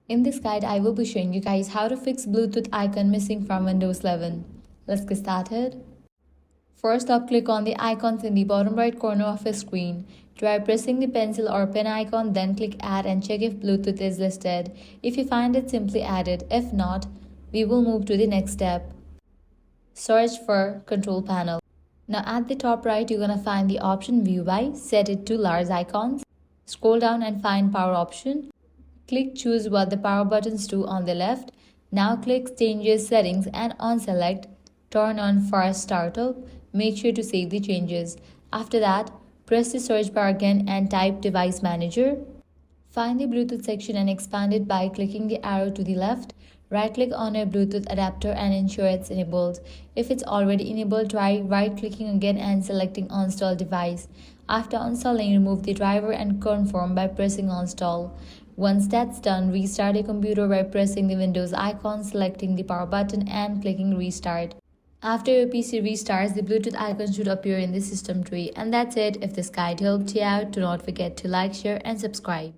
In this guide, I will be showing you guys how to fix Bluetooth icon missing from Windows 11. Let's get started. First up, click on the icons in the bottom right corner of your screen. Try pressing the pencil or pen icon, then click Add and check if Bluetooth is listed. If you find it, simply add it. If not, we will move to the next step. Search for Control Panel. Now at the top right, you're gonna find the option View By. Set it to large icons. Scroll down and find Power option. Click Choose what the power buttons do on the left. Now click Changes Settings and on Select Turn on Fast Startup. Make sure to save the changes. After that, press the search bar again and type Device Manager. Find the Bluetooth section and expand it by clicking the arrow to the left. Right-click on your Bluetooth adapter and ensure it's enabled. If it's already enabled, try right-clicking again and selecting Uninstall Device. After installing, remove the driver and confirm by pressing Uninstall. Once that's done, restart your computer by pressing the Windows icon, selecting the power button and clicking Restart. After your PC restarts, the Bluetooth icon should appear in the system tree. And that's it. If this guide helped you out, do not forget to like, share and subscribe.